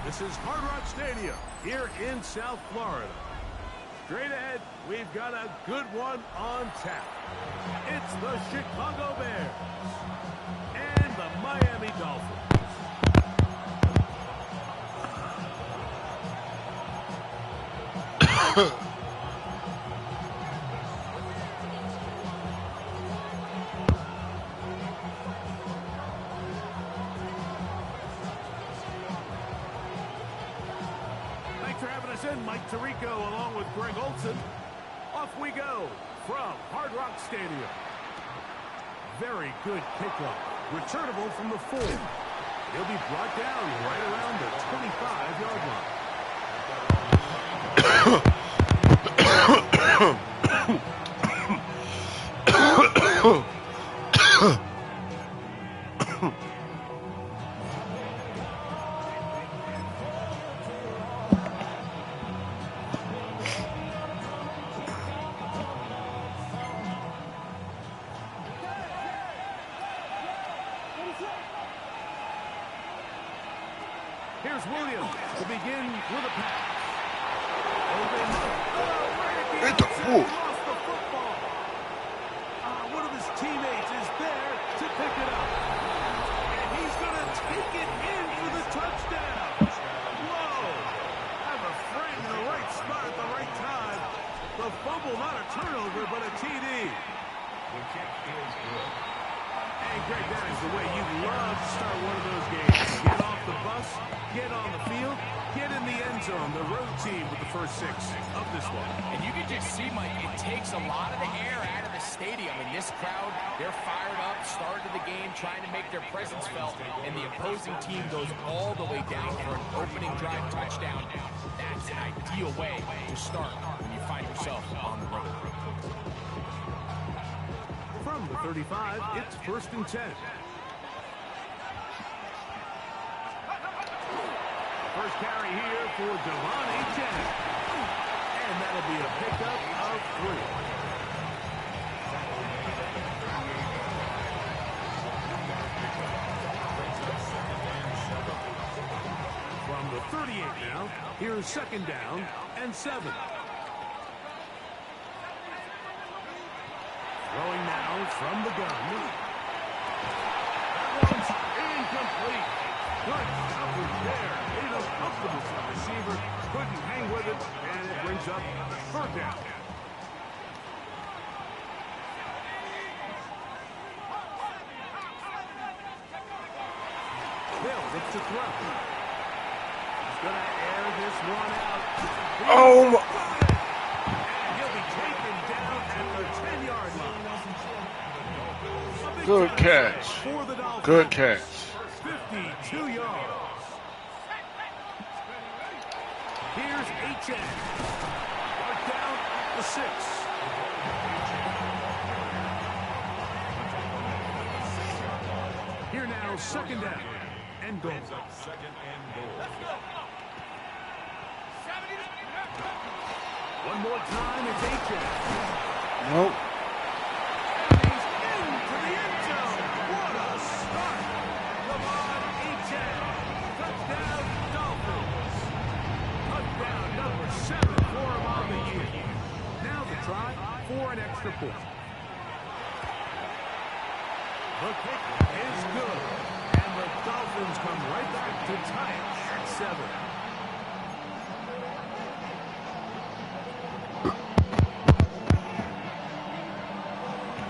This is Hard Rock Stadium here in South Florida. Straight ahead, we've got a good one on tap. It's the Chicago Bears and the Miami Dolphins. Thanks for having us in, Mike Tirico, along with Greg Olson. Off we go from Hard Rock Stadium. Very good kickoff. Returnable from the 4. He'll be brought down right around the 25-yard line. Here's Williams to begin with a pass. Lost the football. One of his teammates is there to pick it up. And he's going to take it in for the touchdown. Whoa. Have a friend in the right spot at the right time. The fumble, not a turnover, but a TD. The kick is good. And Greg, that is the way you love to start one of those games. Get off the bus, get on the field, get in the end zone. The road team with the first 6 of this one. And you can just see, Mike, it takes a lot of the air out of the stadium. And this crowd, they're fired up, started the game, trying to make their presence felt. And the opposing team goes all the way down for an opening drive touchdown. That's an ideal way to start when you find yourself on the road. From the 35, it's 1st and 10. First carry here for Devon Achane. And that'll be a pickup of 3. From the 38 now, here's 2nd down and 7. Throwing now from the gun. That one's incomplete. Good coverage there. Made it comfortable for the receiver. Couldn't hang with it, and it brings up 3rd down. Bill looks to throw. He's going to air this one out. Oh, my. Good catch. Good catch. 52 yards. Here's Achane. Mark down the 6. Here now, 2nd down and goal. One more time, it's Achane. Nope. Try for an extra point. The kick is good. And the Dolphins come right back to tie it at 7.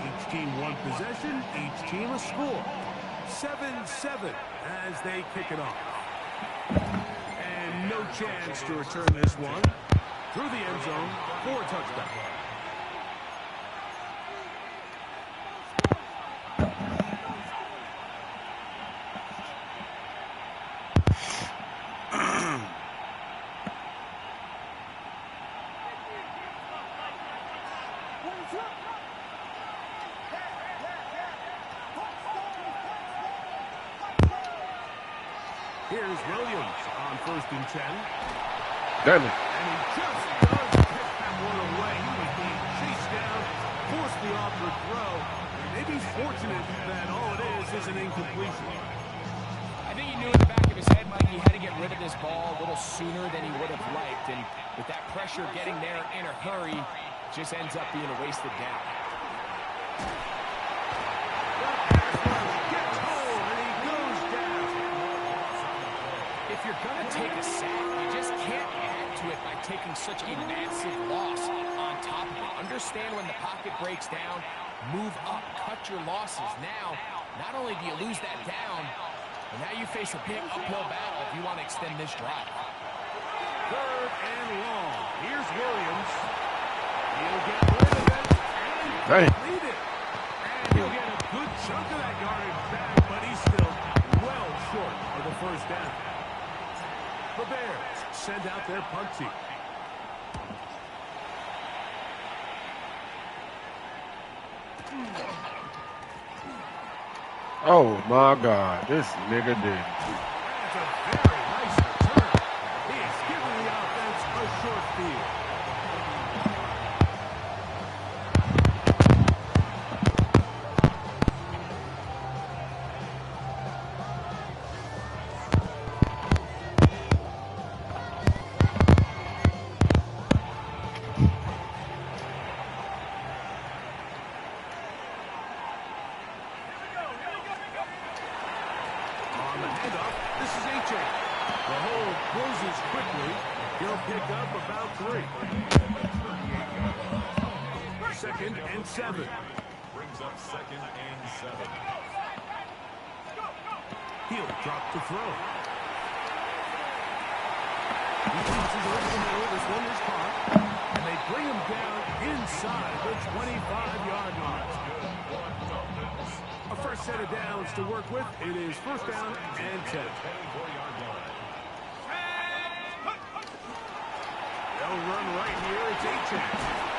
Each team one possession, each team a score. 7-7 as they kick it off. And no chance to return this one. Through the end zone for a touchdown. Here's Williams on 1st and 10. Damn it. And he just does pick that one away. He was being chased down, forced the awkward throw. Maybe he's fortunate that all it is an incompletion. I think he knew in the back of of his head, Mike, he had to get rid of this ball a little sooner than he would have liked. And with that pressure getting there in a hurry, it just ends up being a wasted down. If you're going to take a sack, you just can't add to it by taking such a massive loss on top of it. Understand when the pocket breaks down, move up, cut your losses. Now, not only do you lose that down, but now you face a big uphill battle if you want to extend this drive. 3rd and long. Here's Williams. He'll get rid of it and complete it. And he'll get a good chunk of that yardage back, but he's still well short of the first down. The Bears send out their punt team. Oh my God, this nigga did. That's a very nice return. He's giving the offense a short field. Brings up 2nd and 7. He'll drop to throw. He crosses over the middle. This one is caught. And they bring him down inside the 25-yard line. A first set of downs to work with. It is 1st down and 10. They'll run right here. It's Achane.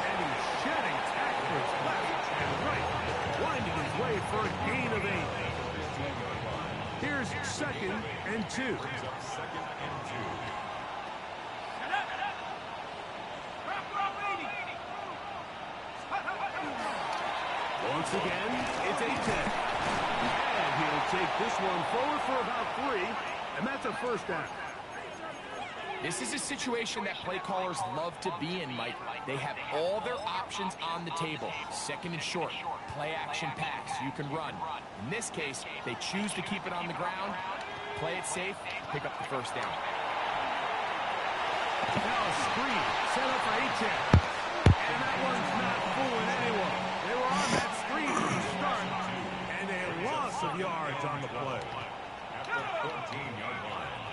And he's shedding tacklers left and right, winding his way for a gain of 8. Here's 2nd and 2. Once again, it's Achane. And he'll take this one forward for about 3, and that's a 1st down. This is a situation that play callers love to be in, Mike. They have all their options on the table. 2nd and short, play action pass, you can run. In this case, they choose to keep it on the ground, play it safe, pick up the 1st down. Now a screen set up for Achane. And that one's not fooling anyone. They were on that screen from the start, and a loss of yards on the play. At the 14-yard line.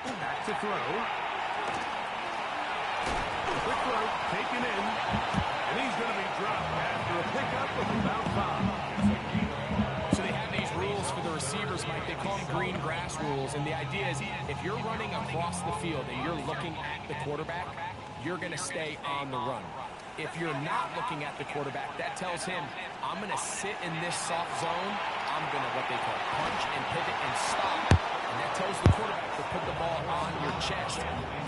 Back to throw. Quick throw, taken in. And he's going to be dropped after a pickup of about 5. So they have these rules for the receivers, Mike. They call them green grass rules. And the idea is if you're running across the field and you're looking at the quarterback, you're going to stay on the run. If you're not looking at the quarterback, that tells him, I'm going to sit in this soft zone. I'm going to what they call punch and pivot and stop. And that tells the quarterback to put the ball on your chest.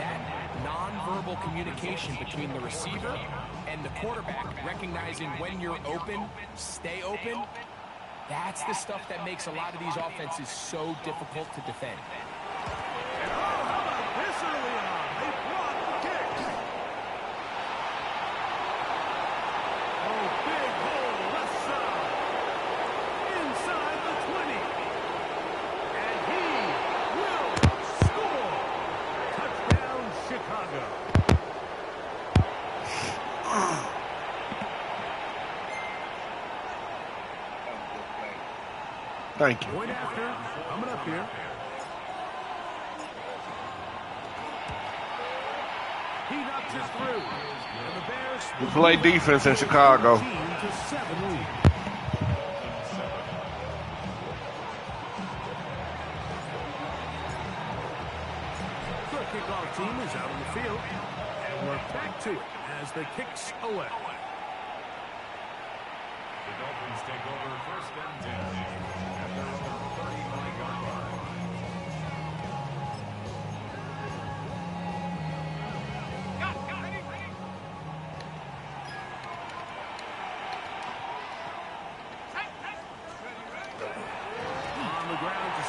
That nonverbal communication between the receiver and the quarterback, recognizing when you're open, stay open, that's the stuff that makes a lot of these offenses so difficult to defend. And how about this early on? They block the kick. Oh, big hole left side. Inside the 20. And he will score. Touchdown, Chicago. Thank you. Point after, coming up here. He knocks it through. And the Bears We play defense in Chicago. 14-7 lead. The kickoff team is out on the field. And we're back to it as the kicks away. The Dolphins take over 1st and 10 at their own 35-yard line. On the ground to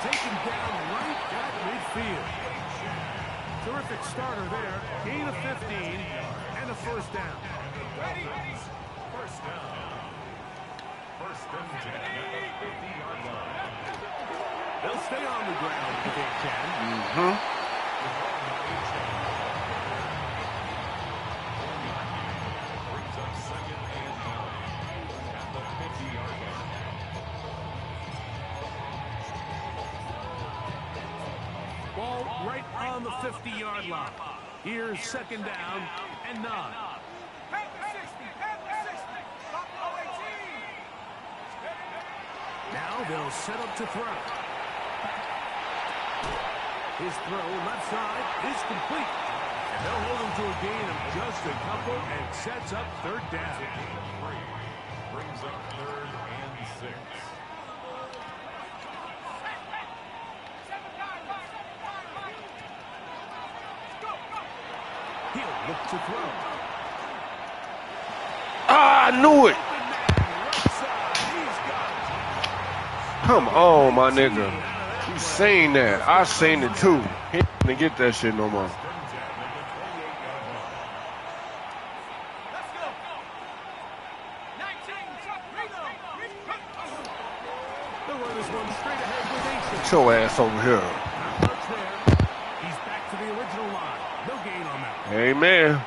taken down right at midfield. Terrific starter there. Gain of 15 and a first down. First down. First and 10 at the 50-yard line. They'll stay on the ground if they can. Brings up second and 9 at the 50-yard line. Ball right on the 50-yard line. Here's second down and 9. Now they'll set up to throw. His throw left side is complete. And they'll hold him to a gain of just a couple and sets up third down. Brings up third and 6. He'll look to throw. Ah, I knew it. Come on, my nigga. You seen that. I seen it too. He didn't get that shit no more. Get your ass over here. He's back to the original line. No gain on that. Amen.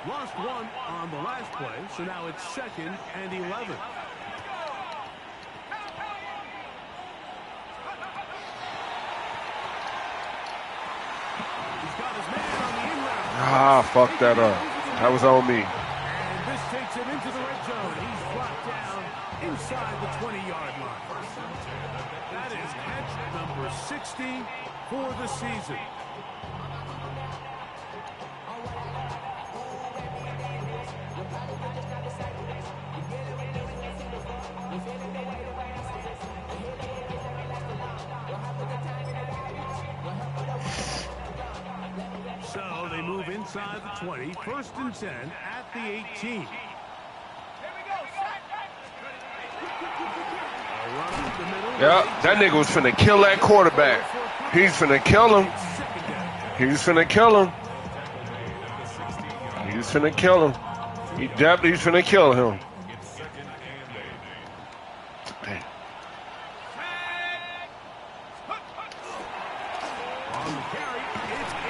Lost one on the last play, so now it's second and 11. He's got his man on the in-route. Ah, fuck that up. That was on me. And this takes him into the red zone. He's brought down inside the 20-yard line. That is catch number 60 for the season. So they move inside the 20, first and 10 at the 18. Yeah, that nigga was finna kill that quarterback. He's finna kill him. He's finna kill him. He's finna kill him. He definitely finna kill him. Damn.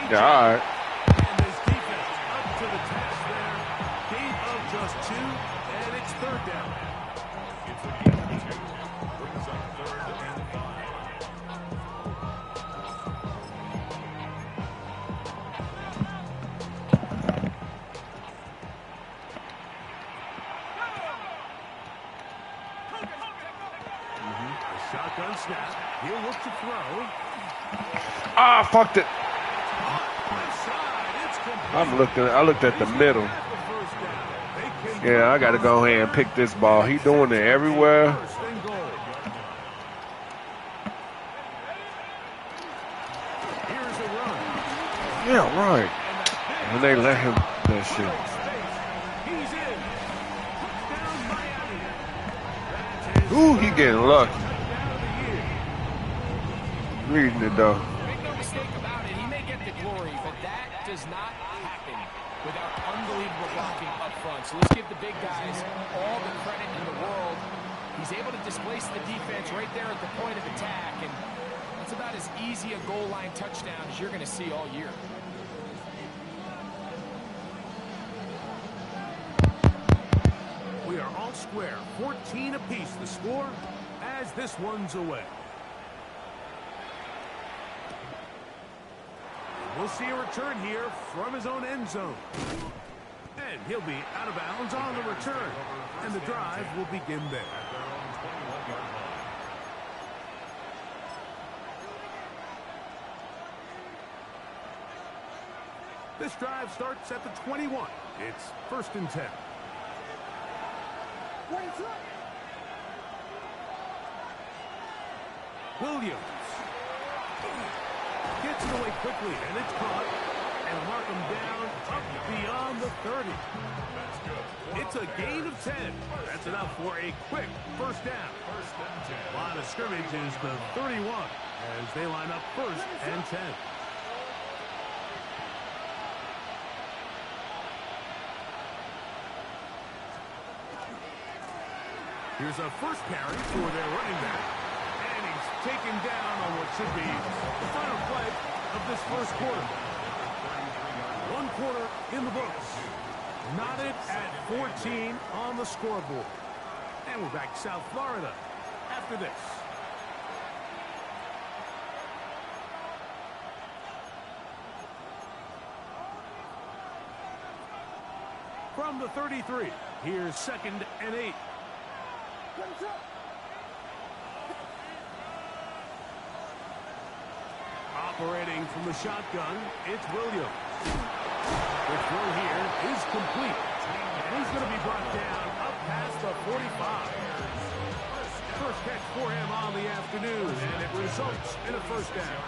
Yeah, all right. And his defense up to the task there. Gain of just 2, and it's third down. It's a gain of 2. Brings up third and 5. Shotgun snap. He'll look to throw. Ah, fucked it. I looked at the middle. Yeah, I got to go ahead and pick this ball. He doing it everywhere. Yeah, right. And they let him that shit. Ooh, he getting lucky. Reading it though. Make no mistake about it, he may get the glory, but that does not happen without unbelievable blocking up front. So let's give the big guys all the credit in the world. He's able to displace the defense right there at the point of attack, and that's about as easy a goal line touchdown as you're going to see all year. We are all square, 14 apiece the score as this one's away. We'll see a return here from his own end zone. And he'll be out of bounds on the return. And the drive will begin there. This drive starts at the 21. It's first and 10. Williams gets it away quickly, and it's caught and mark them down up beyond the 30. It's a gain of 10. That's enough for a quick first down. Line of scrimmage is the 31 as they line up first and 10. Here's a first carry for their running back. And he's taken down on what should be the final play of this first quarter. One quarter in the books. Knotted at 14 on the scoreboard. And we're back to South Florida after this. From the 33, here's 2nd and 8. Operating from the shotgun, it's Williams. The throw here is complete. And he's going to be brought down up past the 45. First catch for him on the afternoon, and it results in a first down.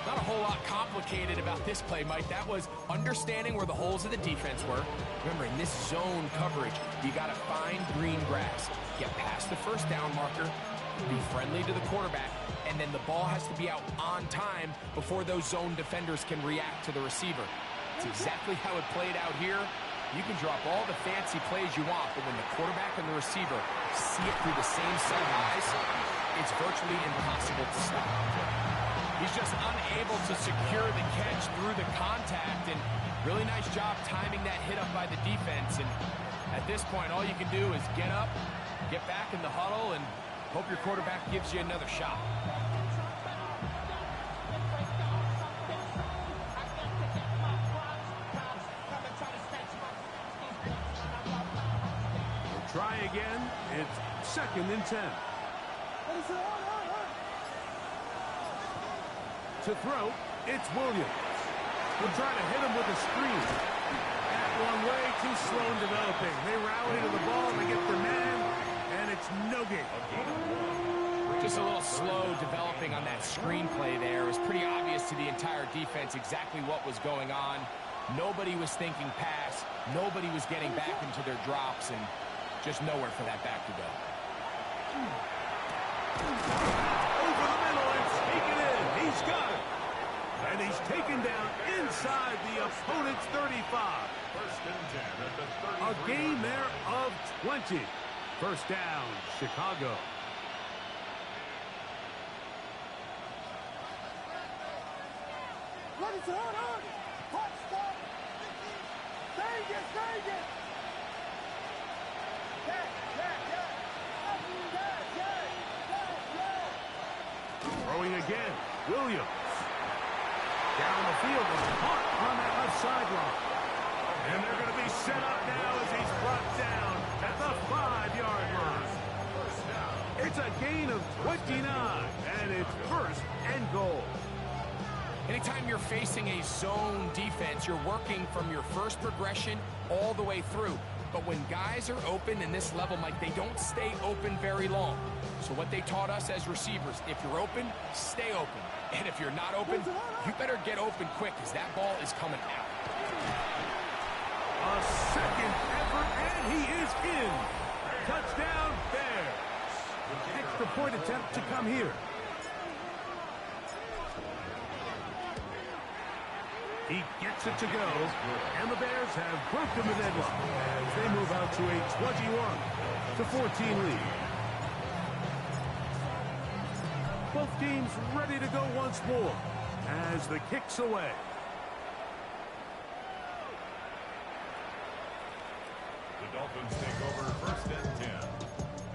Not a whole lot complicated about this play, Mike. That was understanding where the holes of the defense were. Remember, in this zone coverage, you got to find green grass. Get past the first down marker, be friendly to the quarterback, and then the ball has to be out on time before those zone defenders can react to the receiver. It's exactly how it played out here. You can drop all the fancy plays you want, but when the quarterback and the receiver see it through the same set of eyes, it's virtually impossible to stop. He's just unable to secure the catch through the contact, and really nice job timing that hit up by the defense. And at this point, all you can do is get up, get back in the huddle, and hope your quarterback gives you another shot. We'll try again. It's 2nd and 10. To throw, it's Williams. We'll try to hit him with a screen. That one way too slow in developing. They rally to the ball, they get their man, and it's no gain. Just a little slow developing on that screenplay there. It was pretty obvious to the entire defense exactly what was going on. Nobody was thinking pass. Nobody was getting back into their drops, and just nowhere for that back to go. Over the middle and taken in. He's got it. And he's taken down inside the opponent's 35. A gain there of 20. First down, Chicago. Throwing again, Williams. Down the field, caught on that left sideline. And they're going to be set up now as he's brought down at the 5-yard line. It's a gain of 29, and it's 1st and goal. Anytime you're facing a zone defense, you're working from your first progression all the way through. But when guys are open in this level, Mike, they don't stay open very long. So what they taught us as receivers, if you're open, stay open. And if you're not open, you better get open quick because that ball is coming out. A second effort, and he is in. Touchdown, Bears. Extra point attempt to come here. He gets it to go, and the Bears have broken the deadlock as they move out to a 21-14 lead. Both teams ready to go once more as the kick's away. The Dolphins take over 1st and 10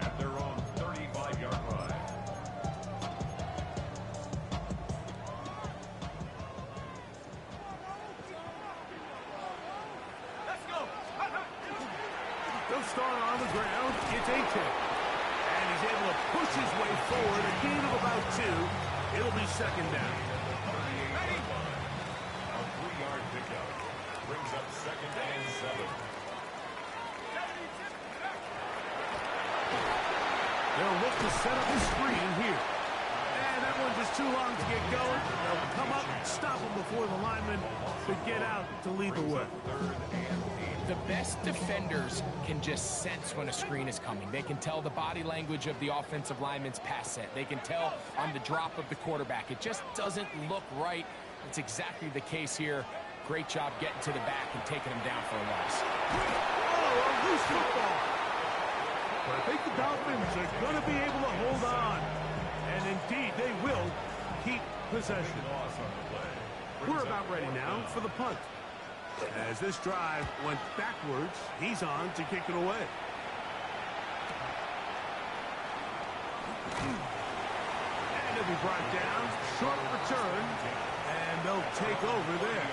at their own 35-yard line. They'll start on the ground. It's A-Tech. And he's able to push his way forward. A gain of about 2. It'll be 2nd down. A 3-yard pickup brings up 2nd and 7. They'll look to set up a screen here. And that one just too long to get going. They'll come up and stop him before the lineman could get out to lead the way. The best defenders can just sense when a screen is coming. They can tell the body language of the offensive lineman's pass set. They can tell on the drop of the quarterback. It just doesn't look right. It's exactly the case here. Great job getting to the back and taking him down for a loss. Oh, a loose football. But I think the Dolphins are going to be able to hold on. And indeed, they will keep possession. We're about ready now for the punt. As this drive went backwards, he's on to kick it away. And it'll be brought down. Short return. And they'll take over there.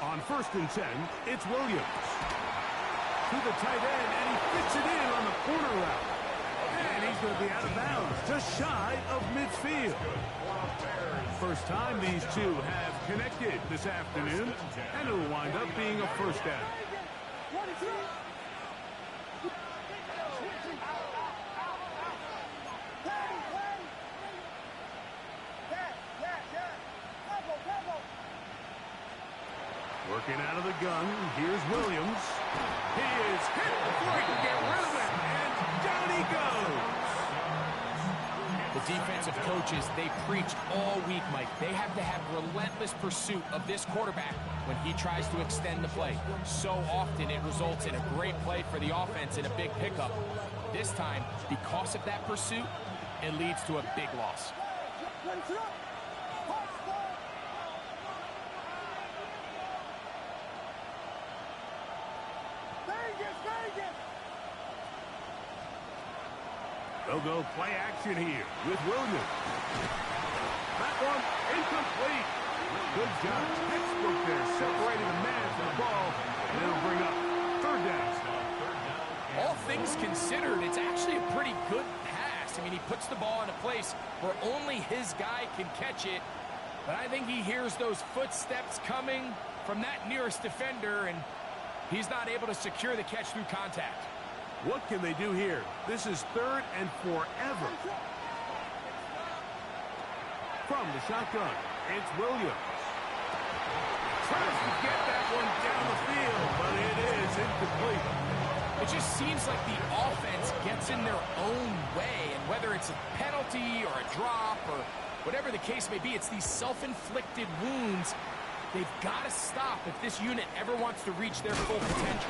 On 1st and 10, it's Williams. To the tight end, and he fits it in on the corner route. And he's going to be out of bounds, just shy of midfield. First time these two have connected this afternoon, and it'll wind up being a first down. Working out of the gun, here's Williams. He is hit before he can get rid of it, and down he goes. The defensive coaches, they preach all week, Mike. They have to have relentless pursuit of this quarterback when he tries to extend the play. So often it results in a great play for the offense and a big pickup. This time, because of that pursuit, it leads to a big loss. They'll go play action here with Williams. That one incomplete. Good job. Textbook there, separating the man from the ball, and it'll bring up 3rd down. All things considered, it's actually a pretty good pass. I mean, he puts the ball in a place where only his guy can catch it. But I think he hears those footsteps coming from that nearest defender, and he's not able to secure the catch through contact. What can they do here? This is 3rd and forever. From the shotgun, it's Williams. Tries to get that one down the field, but it is incomplete. It just seems like the offense gets in their own way, and whether it's a penalty or a drop or whatever the case may be, it's these self-inflicted wounds. They've got to stop if this unit ever wants to reach their full potential.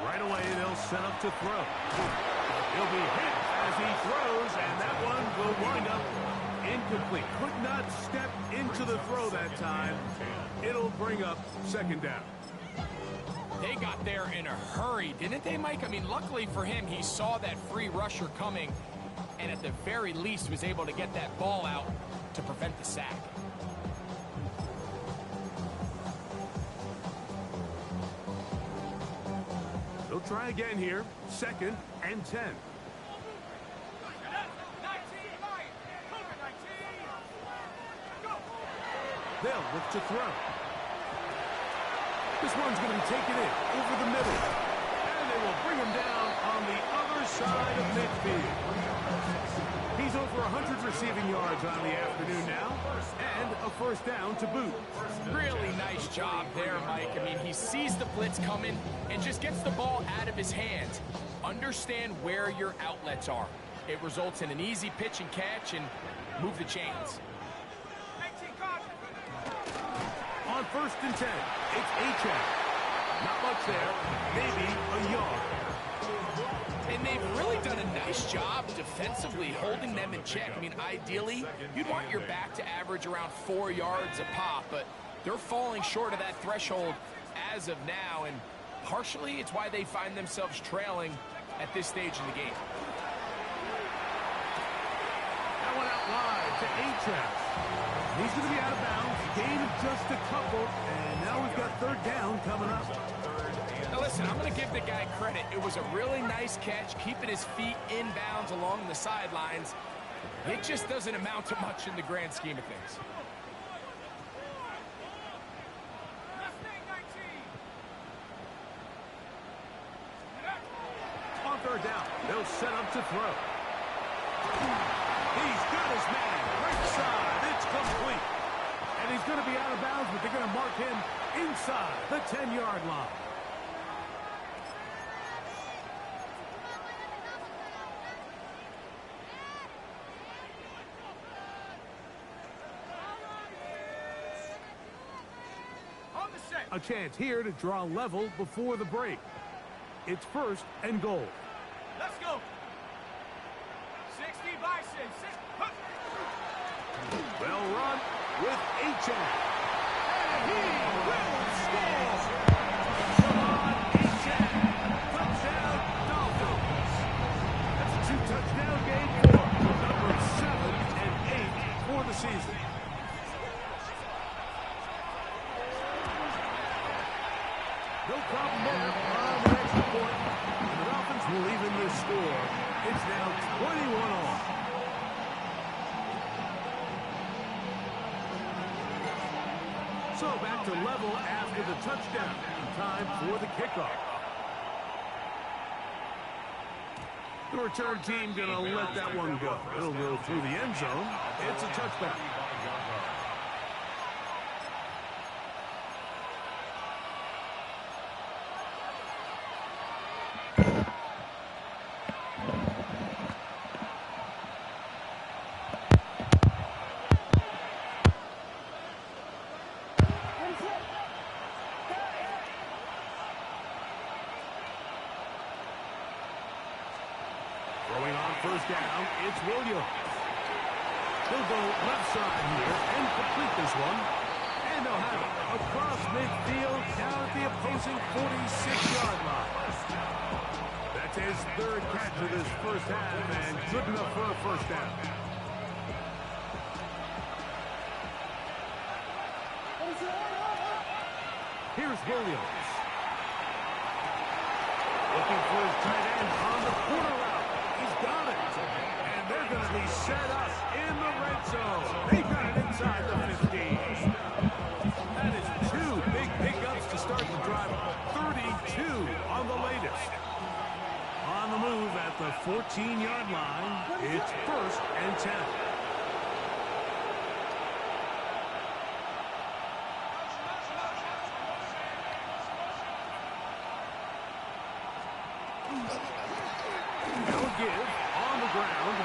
Right away, they'll set up to throw. He'll be hit as he throws, and that one will wind up incomplete. Could not step into the throw that time. It'll bring up 2nd down. They got there in a hurry, didn't they, Mike? I mean, luckily for him, he saw that free rusher coming, and at the very least was able to get that ball out to prevent the sack. They'll try again here. 2nd and 10. They'll look to throw. This one's going to be taken in over the middle. And they will bring him down on the other side of midfield. He's over 100 receiving yards on the afternoon now. And a 1st down to boot. Really nice job there, Mike. I mean, he sees the blitz coming and just gets the ball out of his hands. Understand where your outlets are. It results in an easy pitch and catch and move the chains. on 1st and 10. It's Achane. Not much there. Maybe a yard. And they've really done a nice job defensively holding them in check. I mean, ideally, you'd want your back to average around 4 yards a pop, but they're falling short of that threshold as of now, and partially it's why they find themselves trailing at this stage in the game. That one out wide to Achane. He's going to be out of bounds. Gain of just a couple, and now we've got 3rd down coming up. Now listen, I'm going to give the guy credit. It was a really nice catch, keeping his feet in bounds along the sidelines. It just doesn't amount to much in the grand scheme of things. On 3rd down, they'll set up to throw. He's got his man. Right side. It's complete. And he's going to be out of bounds, but they're going to mark him inside the 10-yard line. A chance here to draw level before the break. It's 1st and goal. Let's go. 60 Bison. Well run with Achane. And he will score. Come on, Achane. Touchdown, Dolphins. That's a 2-touchdown game for number 7 and 8 for the season. No problem there on the extra point. And the Dolphins will even this score. It's now 21 all. So back to level after the touchdown. Time for the kickoff. The return team going to let that one go. It'll go through the end zone. It's a touchback. Throwing on 1st down, it's Williams. He'll go left side here and complete this one. And they'll have it across midfield down at the opposing 46-yard line. That's his 3rd catch of this 1st half and good enough for a 1st down. Here's Williams. Looking for his tight end on the corner route. He's got it. And they're going to be set up in the red zone. They've got it inside the 15. That is 2 big pickups to start the drive. 32 on the latest. On the move at the 14-yard line, it's 1st and 10. No give on the ground.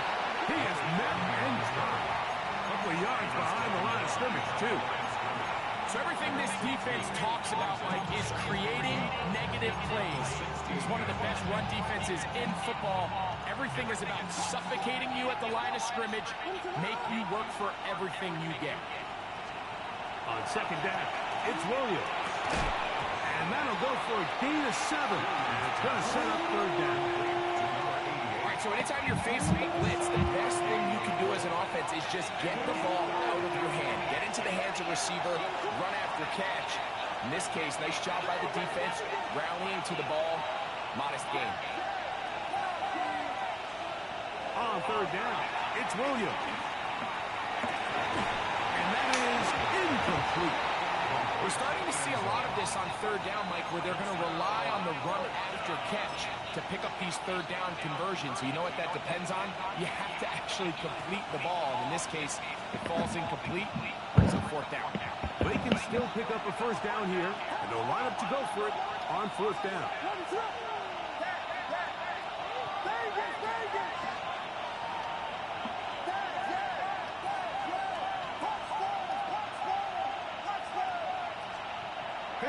He is met and dropped. A couple of yards behind the line of scrimmage, too. So everything this defense talks about, Mike, is creating negative plays. It's one of the best run defenses in football. Everything is about suffocating you at the line of scrimmage, make you work for everything you get. On 2nd down, it's Williams. And that'll go for a gain of 7. And it's going to set up 3rd down. All right, so anytime you're facing a blitz, the best thing you can do as an offense is just get the ball out of your hand. Get into the hands of receiver, run after catch. In this case, nice job by the defense, rallying to the ball. Modest gain. On 3rd down, it's Williams. And that is incomplete. We're starting to see a lot of this on 3rd down, Mike, where they're going to rely on the run after catch to pick up these 3rd down conversions. So you know what that depends on? You have to actually complete the ball. And in this case, it falls incomplete, brings up 4th down. They can still pick up a 1st down here, and they'll line up to go for it on 4th down.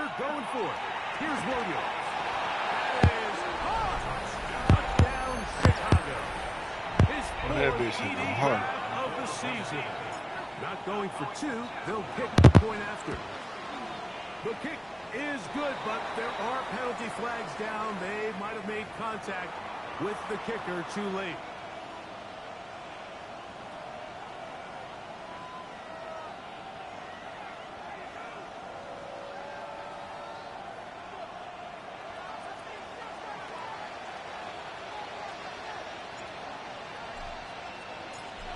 They're going for it. Here's Williams. That is caught. Touchdown, Chicago. His that fourth bitch is TD hard. grab of the season. Not going for two. They'll kick the point after. The kick is good, but there are penalty flags down. They might have made contact with the kicker too late.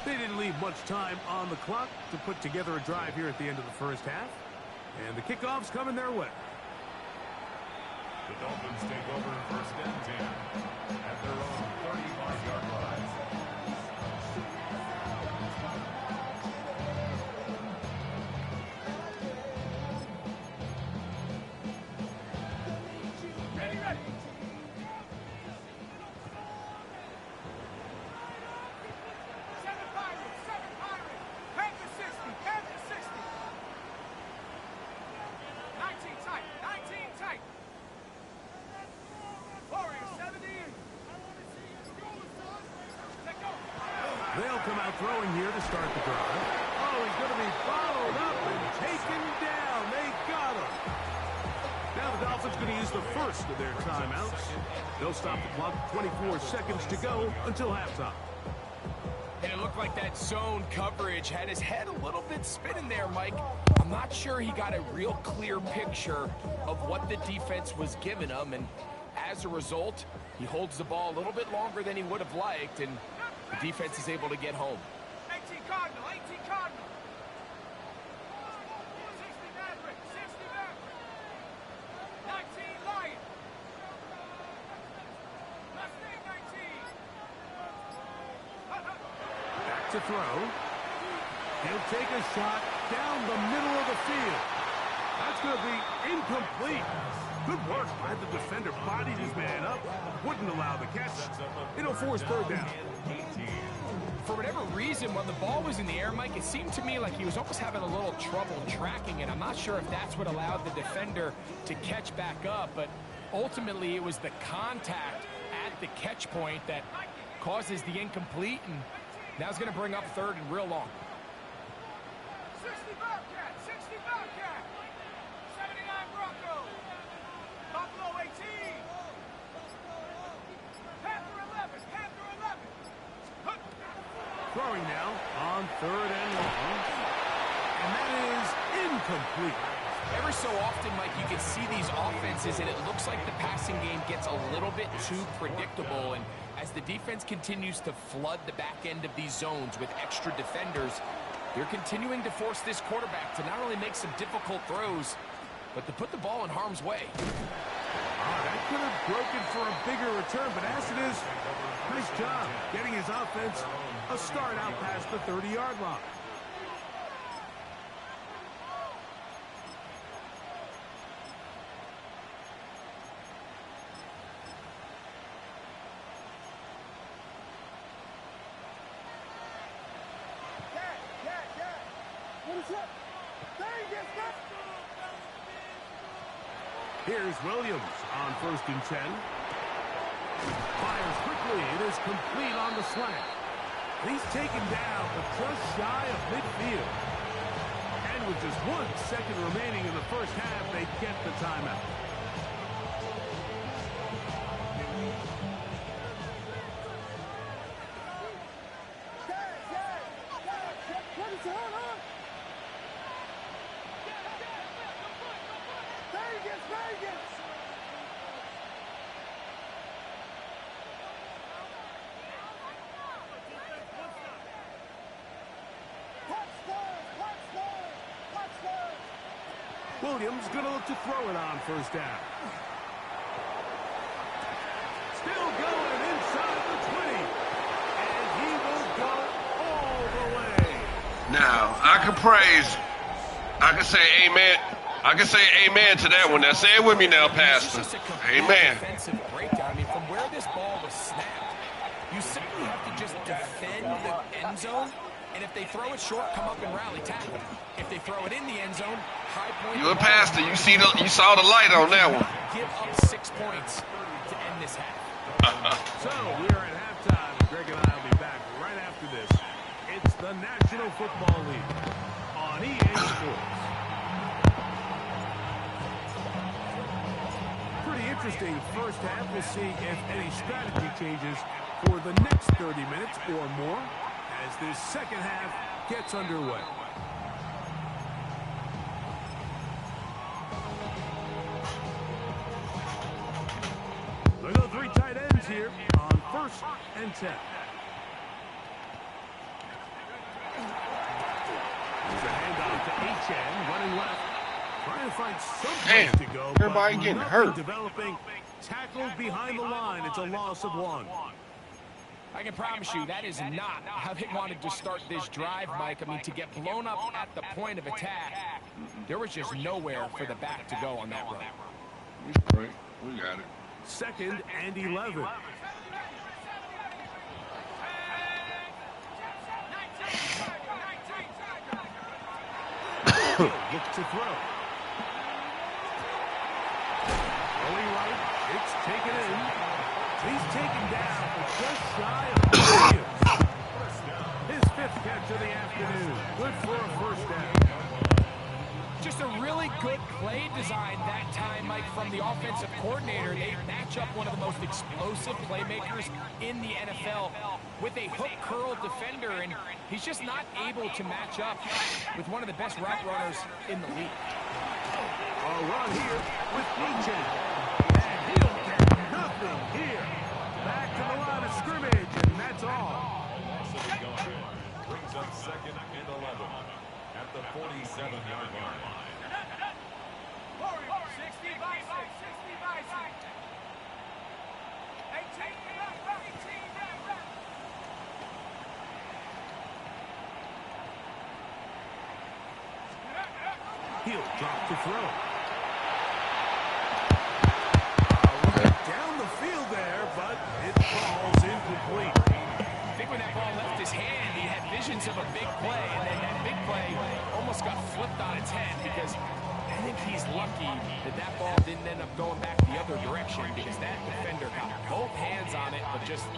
They didn't leave much time on the clock to put together a drive here at the end of the first half. And the kickoff's coming their way. The Dolphins take over first and 10 at their own 35-yard line. They'll come out throwing here to start the drive. Oh, he's going to be followed up and taken down. They got him. Now the Dolphins going to use the first of their timeouts. They'll stop the clock. 24 seconds to go until halftime. And it looked like that zone coverage had his head a little bit spinning there, Mike. I'm not sure he got a real clear picture of what the defense was giving him, and as a result, he holds the ball a little bit longer than he would have liked, and the defense is able to get home. 18 Cardinal, 18 Cardinal. 60 Maverick, 60 Maverick. 19 Lion. Mustang 19. Back to throw. He'll take a shot down the middle of the field. That's going to be incomplete. Good work by the defender. Bodied his man up. Wouldn't allow the catch. It'll force third down. For whatever reason, when the ball was in the air, Mike, it seemed to me like he was almost having a little trouble tracking it. I'm not sure if that's what allowed the defender to catch back up, but ultimately it was the contact at the catch point that causes the incomplete, and now it's going to bring up third and real long. 60 Bobcat, 60 Bobcat. 79 Bronco. Buffalo 18. Panther 11, Panther 11. Throwing now on third and long. And that is incomplete. Every so often, Mike, you can see these offenses, and it looks like the passing game gets a little bit too predictable. And as the defense continues to flood the back end of these zones with extra defenders, they're continuing to force this quarterback to not only make some difficult throws, but to put the ball in harm's way. That could have broken for a bigger return, but as it is, nice job getting his offense a start out past the 30-yard line. Here's Williams on first and 10. Fires quickly. It is complete on the slant. He's taken down, but just shy of midfield. And with just 1 second remaining in the first half, they get the timeout. Williams going to look to throw it on first down. Still going inside the 20. And he will go all the way. Now, I can praise. I can say amen. I can say amen to that one. Now, say it with me now, Pastor. Amen. Defensive breakdown. I mean, from where this ball was snapped, you simply have to just defend the end zone And if they throw it short, come up and rally tackle. If they throw it in the end zone, high point. You a pastor. You saw the light on that one. Give up 6 points to end this half. So we are at halftime. Greg and I will be back right after this. It's the National Football League on EA Sports. Pretty interesting first half. We'll see if any strategy changes for the next 30 minutes or more as this second half gets underway. There go 3 tight ends here on 1st and 10. There's a handoff to Achane, running left. Trying to find some place to go. Everybody getting hurt. Developing. Tackled behind the line. It's a loss of 1. I can promise you that is not how they wanted to start this drive, Mike. I mean, to get blown up at the point of attack, there was just nowhere for the back to go on that run. Right. We got it. 2nd and 11. Look to throw. Going right, it's taken in. He's taken down, but just shy of Williams. His 5th catch of the afternoon. Good for a first down. Just a really good play design that time, Mike, from the offensive coordinator. They match up one of the most explosive playmakers in the NFL with a hook curl defender, and he's just not able to match up with one of the best route runners in the league. A run here with Achane. And he'll get nothing here. Back to the line of scrimmage, and that's all. Brings up 2nd and 11 at the 47-yard line. 60 by 6, 60 by 6. 18 He'll drop to throw. Down the field there, but it falls incomplete. I think when that ball left his hand, he had visions of a big play, and then that big play almost got flipped on its head because I think he's lucky that that ball didn't end up going back the other direction because that defender got both hands on it but just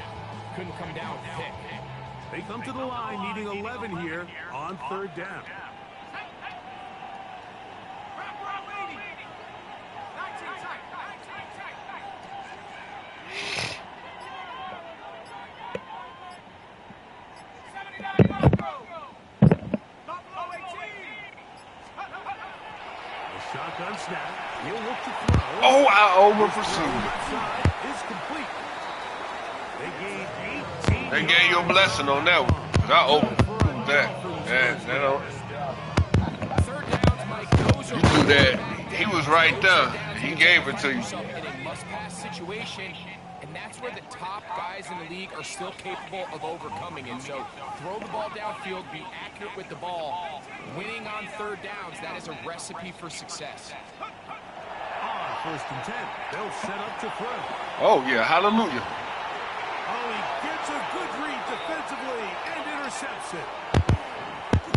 couldn't come down with the pick. They come to the line needing 11 here on 3rd down. Shotgun snap. He'll look to throw. Oh, I over-pursued. Is complete. They gave 18. They gave you a blessing on that one. 'Cause I over-pursued that. That don't. 3rd downs, Mike, those are You do that. He was right there. He gave it to you. in a must-pass situation, and that's where the top guys in the league are still capable of overcoming it. So throw the ball downfield, be accurate with the ball. Winning on 3rd downs, that is a recipe for success. On 1st and 10. They'll set up to throw. Oh, yeah. Hallelujah. Oh, he gets a good read defensively and intercepts it.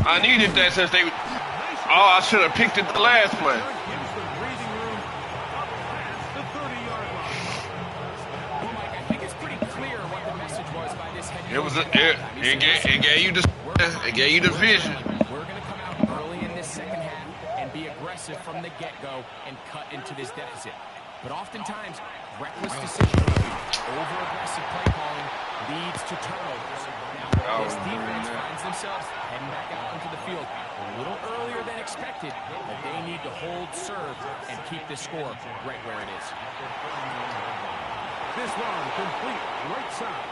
I needed that since they... Oh, I should have picked it the last play. Gives them breathing room up past the 30-yard line. Well, Mike, I think it's pretty clear what the message was by this head coach. It was it gave you the vision. We're going to come out early in this second half and be aggressive from the get-go and cut into this deficit. But oftentimes, reckless decision-making, over-aggressive play calling leads to turnovers. Now, this defense finds themselves heading back out into the field a little earlier than expected, but they need to hold serve and keep this score right where it is. This run complete right side.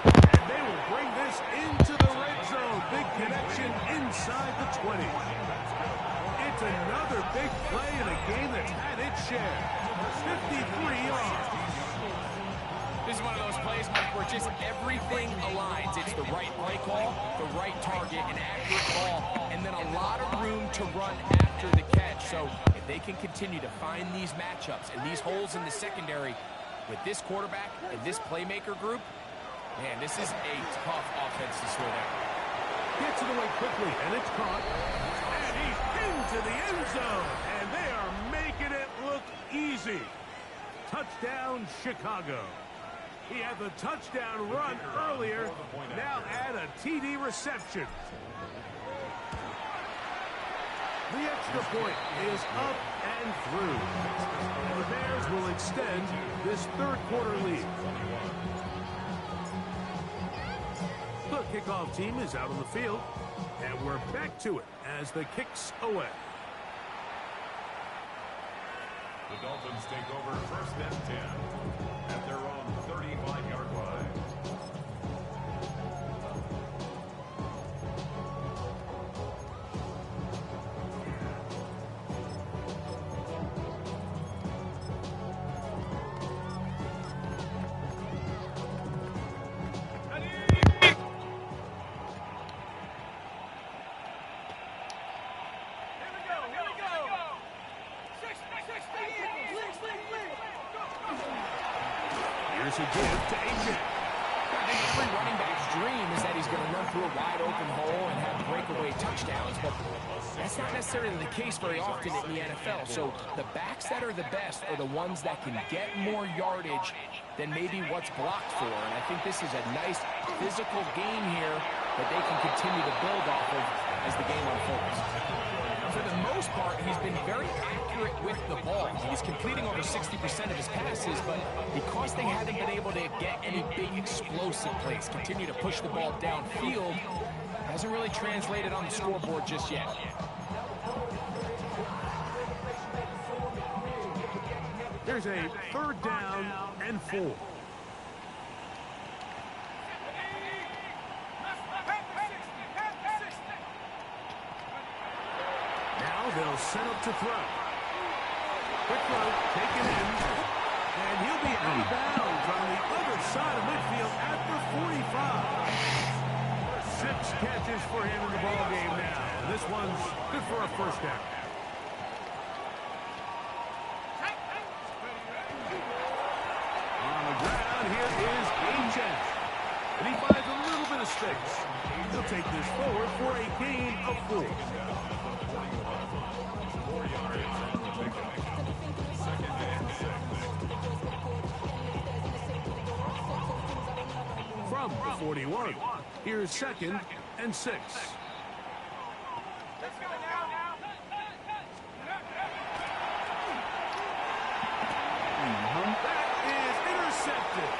And they will bring this into the red zone. Big connection inside the 20. It's another big play in a game that's had its share. 53 yards. This is one of those plays, Mike, where just everything aligns. It's the right play call, the right target, an accurate ball, and then a lot of room to run after the catch. So if they can continue to find these matchups and these holes in the secondary with this quarterback and this playmaker group, Man, this is a tough offense to slow down. Gets it away quickly, and it's caught. And he's into the end zone. And they are making it look easy. Touchdown, Chicago. He had the touchdown run earlier. Now add a TD reception. The extra point is up and through. And the Bears will extend this third quarter lead. The kickoff team is out on the field. And we're back to it as the kick's away. The Dolphins take over first and 10 at their own 35-yard line. Here's a give to A.J. I think every running back's dream is that he's going to run through a wide open hole and have breakaway touchdowns, but that's not necessarily the case very often in the NFL. So the backs that are the best are the ones that can get more yardage than maybe what's blocked for. And I think this is a nice physical game here that they can continue to build off of as the game unfolds. For the most part, he's been very accurate with the ball. He's completing over 60% of his passes, but because they haven't been able to get any big explosive plays, continue to push the ball downfield, hasn't really translated on the scoreboard just yet. There's a third down and 4. They'll set up to throw. Quick throw, taken in. And he'll be out of bounds on the other side of midfield at the 45. 6 catches for him in the ballgame now. This one's good for a first down. On the ground, here is A.J. And he finds a little bit of space. He'll take this forward for a gain of 4. From the 41, here's 2nd and 6. That is intercepted.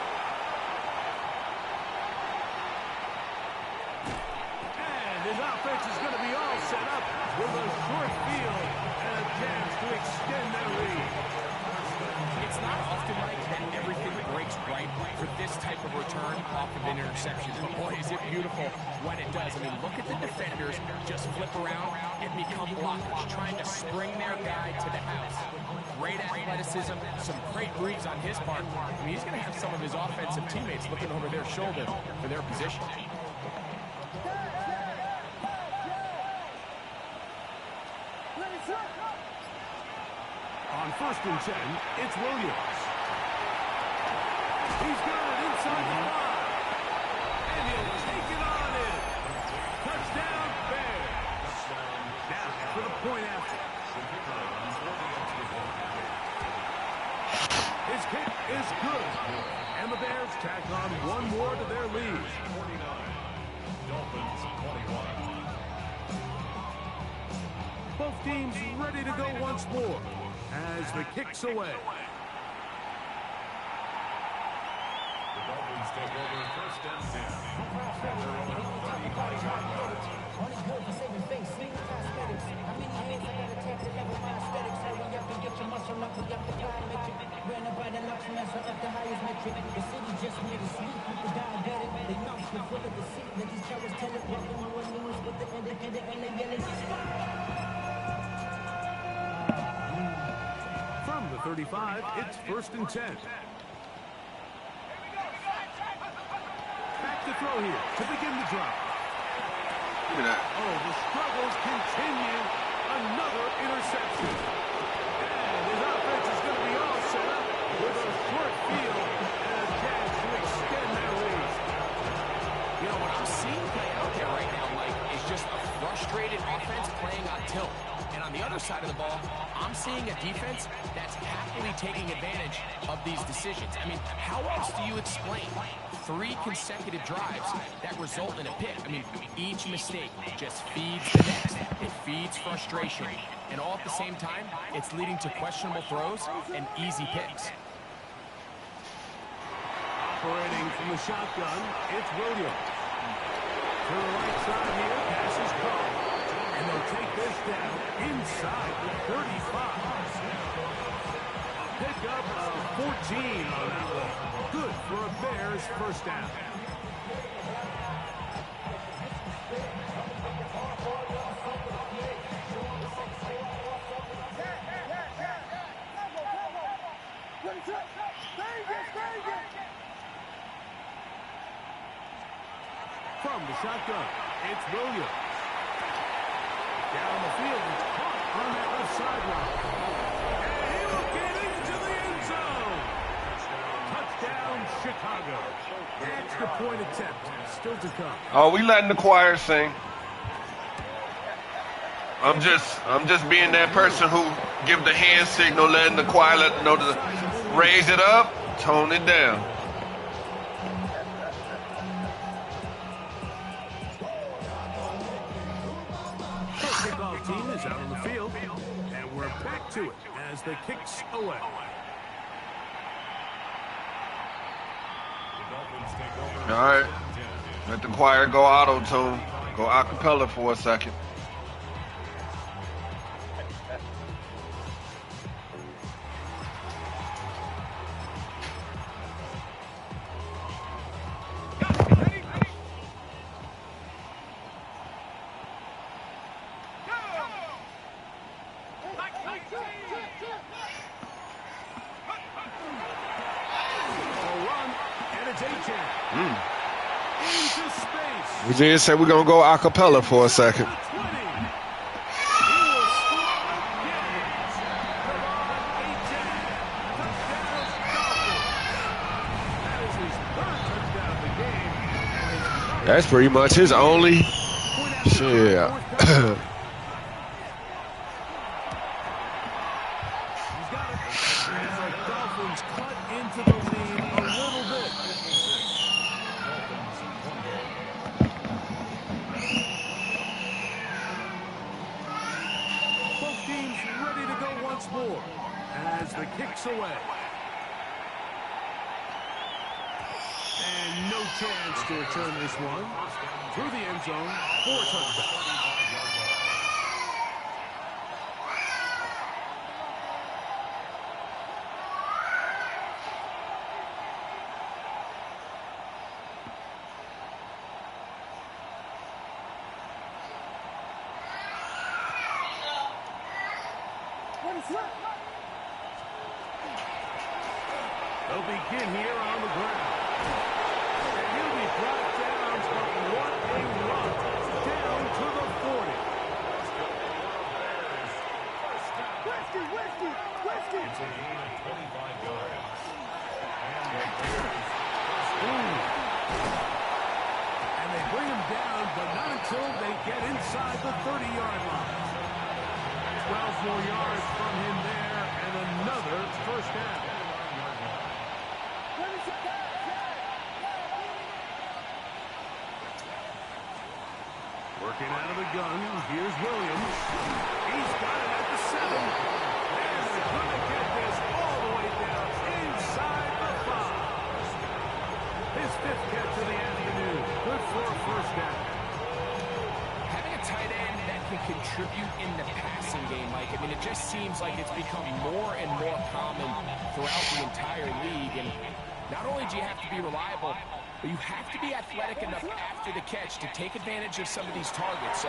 And his offense is going to be all set up with a short field and a chance to extend their lead. It's not often like that everything breaks right for this type of return off of an interception. But boy, is it beautiful when it does. I mean, look at the defenders just flip around and become blockers, trying to spring their guy to the house. Great athleticism, some great moves on his part. I mean, he's going to have some of his offensive teammates looking over their shoulder for their position. On 1st and 10, it's Williams. He's got it inside the 5. And he'll take it on in. Touchdown, Bears. Now for the point after. His kick is good. And the Bears tack on one more to their lead. 49. Dolphins 21. Both teams ready to go once more as the kick's away. The Dolphins take over first and 10 at their own 35-yard line. Only good for saving face, sweet prosthetics. How many hands I gotta take to level my aesthetics? Hurry up and get your muscle up, we got the plyometric. Ran up by the Lux Master up the highest metric. The city just made a sleep with the diabetic. They mouths were full of deceit. Let these cowards tell it. Welcome to a news with the independent and they yelling. From the 35, it's 1st and 10. Back to throw here to begin the drive. Look at that. Oh, the struggles continue. Another interception. And his offense is going to be all set up with a short field and a chance to extend their lead. You know, what I'm seeing play out there right now, Mike, is just a frustrated offense playing on tilt. And on the other side of the ball, I'm seeing a defense that's happily taking advantage of these decisions. I mean, how else do you explain 3 consecutive drives that result in a pick? I mean, each mistake just feeds the next. It feeds frustration. And all at the same time, it's leading to questionable throws and easy picks. Operating from the shotgun, it's Williams. To the right side here, pass is caught. And they'll take this down inside the 35. A pickup of 14 on that one. Good for a Bears first down. From the shotgun, it's Williams. Down the field, it's caught on that left sideline. And he will get into the end zone. Touchdown, Chicago. Extra point attempt still to come. Oh, we letting the choir sing. I'm just being that person who give the hand signal, letting the choir let them know to raise it up, tone it down. Kickoff team is out on the field, and we're back to it as the kicks away. All right, let the choir go auto-tune, go acapella for a second. We just said we're going to go a cappella for a second. That's pretty much his only. Yeah. Away. And no chance to return this one through the end zone for a touchdown. They'll begin here on the ground. And he'll be brought down, but what a run. Down to the 40. Whiskey. It's a gain of 25 yards. And they bring him down, but not until they get inside the 30-yard line. 12 more yards from him there, and another first down. Working out of the gun, here's Williams. He's got it at the 7. And they're going to get this all the way down inside the 5. His 5th catch of the afternoon. Good for a first down. Having a tight end that can contribute in the passing game, Mike, I mean, it just seems like it's become more and more common throughout the entire league. And not only do you have to be reliable, but you have to be athletic enough after the catch to take advantage of some of these targets. So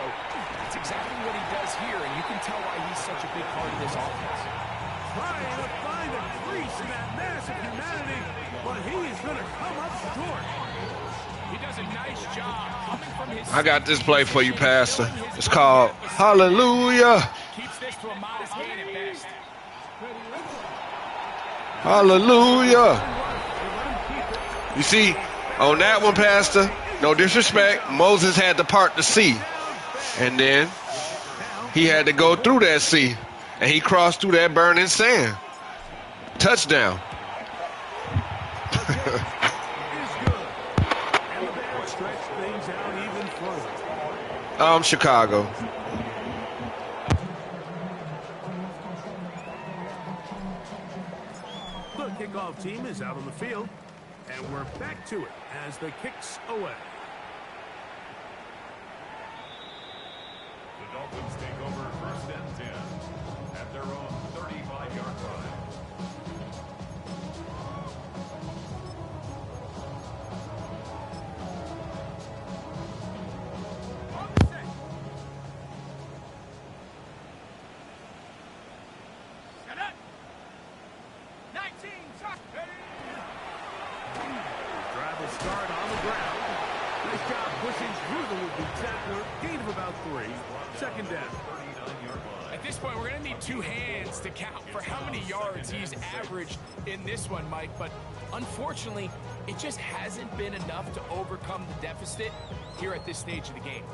that's exactly what he does here, and you can tell why he's such a big part of this offense. Trying to find a crease in that massive humanity, but he is going to come up short. He does a nice job coming from his... I got this play for you, Pastor. It's called Hallelujah. Keeps this to a modest gain at best. Hallelujah. You see, on that one, Pastor, No disrespect. Moses had to part the sea. And then he had to go through that sea. And he crossed through that burning sand. Touchdown. Is good. And the Bears stretch things out even further. Chicago. The kickoff team is out on the field, and we're back to it as the kicks away. The Dolphins take over first and 10 at their own 35-yard line. Drive will start on the ground. Nice job pushing through the would-be tackler. Gain of about 3. Second down. At this point, we're going to need 2 hands to count for how many yards he's averaged in this one, Mike. But unfortunately, it just hasn't been enough to overcome the deficit here at this stage of the game.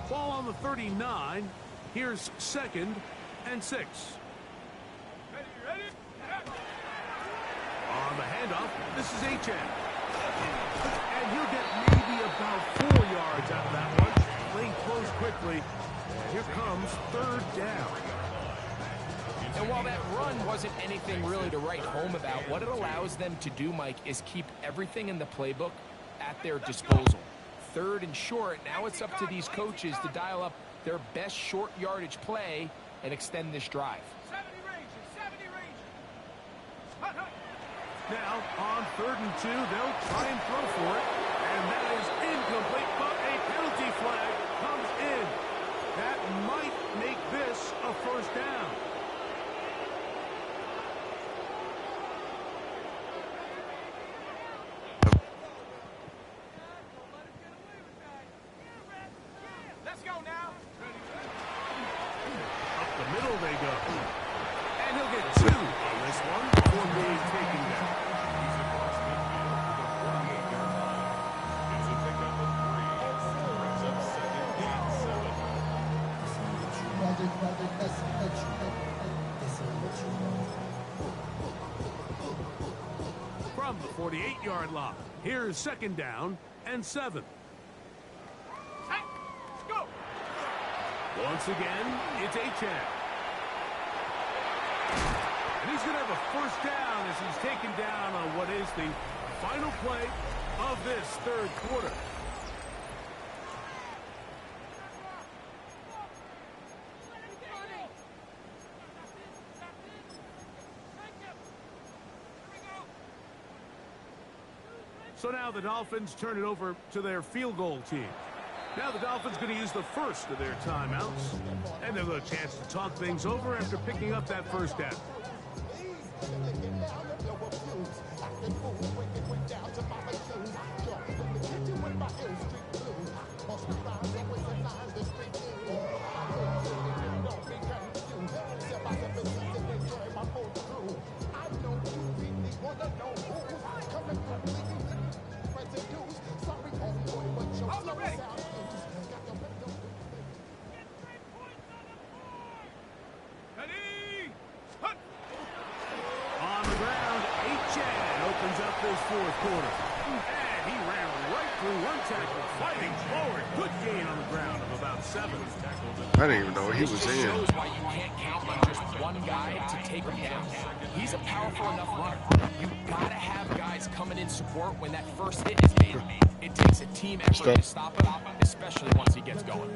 Ball on the 39. Here's 2nd and 6. On the handoff, this is Achane. And he'll get maybe about 4 yards out of that one. Playing close quickly. And here comes 3rd down. And while that run wasn't anything really to write home about, what it allows them to do, Mike, is keep everything in the playbook at their disposal. 3rd and short, now it's up to these coaches to dial up their best short yardage play and extend this drive. Now, on 3rd and 2, they'll try and throw for it. And that is incomplete, but a penalty flag comes in. That might make this a first down. Let's go now. Up the middle they go. And he'll get 2 on this one before being taken down. From the 48-yard line, here's 2nd down and 7. Once again, it's Achane. And he's going to have a first down as he's taken down on what is the final play of this 3rd quarter. So now the Dolphins turn it over to their field goal team. Now the Dolphins going to use the first of their timeouts. And they'll have a chance to talk things over after picking up that first down. This 4th quarter. And he ran right through one tackle, fighting forward. Good gain on the ground of about 7. I didn't even know what he was This in. shows why you can't count on just one guy to take him down. He's a powerful enough runner. You've got to have guys coming in support when that first hit is made. It takes a team effort to stop him, especially once he gets going.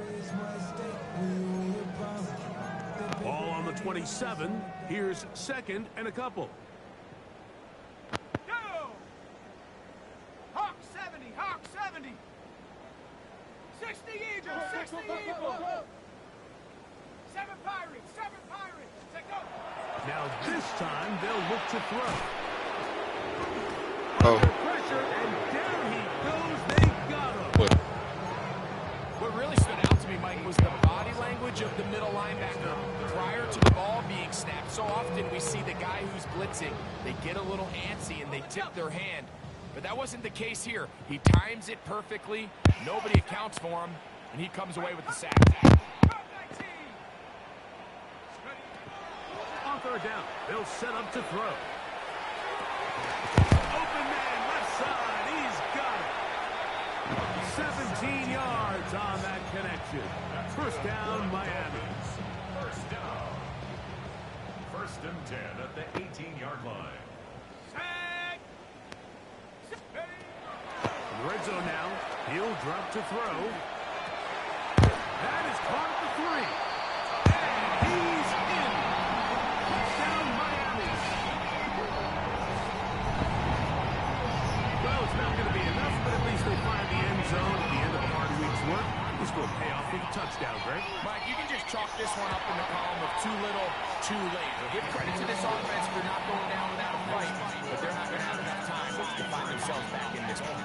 Ball on the 27. Here's 2nd and a couple. Hawk 70, 60 Eagles, 60 Eagles. 7 Pirates, take go. Now this time they'll look to throw. Oh. Under pressure, and down he goes. They got him. What really stood out to me, Mike, was the body language of the middle linebacker prior to the ball being snapped. So often we see the guy who's blitzing, they get a little antsy and they tip their hand. But that wasn't the case here. He times it perfectly. Nobody accounts for him, and he comes away with the sack. On third down, they'll set up to throw. Open man, left side, he's got it. 17 yards on that connection. First down, Miami. First down. First and 10 at the 18-yard line. Red zone now. He'll drop to throw. That is caught at the 3. And he's in. Touchdown, Miami. Well, it's not going to be enough, but at least they find the end zone at the end of a hard week's work. This will pay off with a touchdown, Greg. Mike, you can just chalk this one up in the column of too little, too late. Give credit to this offense for not going down without a fight, but they're not going to have enough time to find themselves back in this one.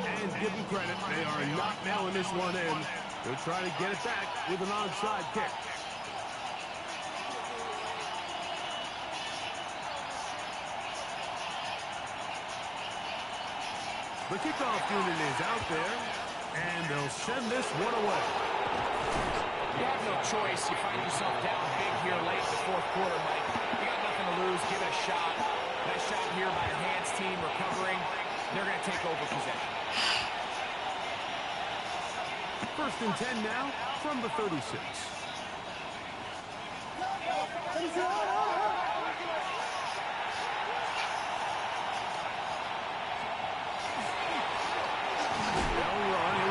And give them credit, they are not nailing this one in. They'll try to get it back with an onside kick. The kickoff unit is out there, and they'll send this one away. You have no choice. You find yourself down big here late in the fourth quarter, Mike. You got nothing to lose. Give it a shot. Nice shot here by the hands team recovering. They're going to take over possession. First and 10 now from the 36.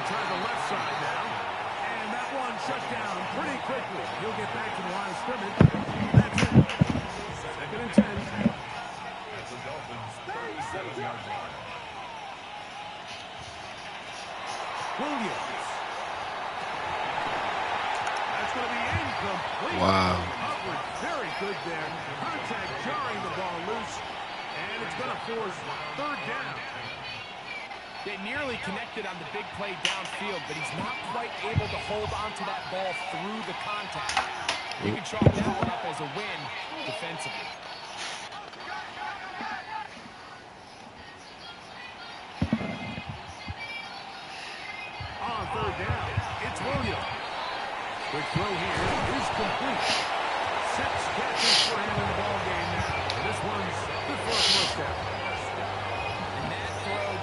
Try the left side now. And that one shut down pretty quickly. He'll get back to the line of scrimmage. That's it. Second and 10. As the Dolphins 37-yard line. Williams. That's going to be incomplete. Wow. Upward, very good there. Contact jarring the ball loose. And it's going to force third down. They nearly connected on the big play downfield, but he's not quite able to hold on to that ball through the contact. You can chalk that one up as a win defensively. On third down, it's Williams. Quick throw here is complete. 6 catches for him in the ballgame now. And this one's good for a first down.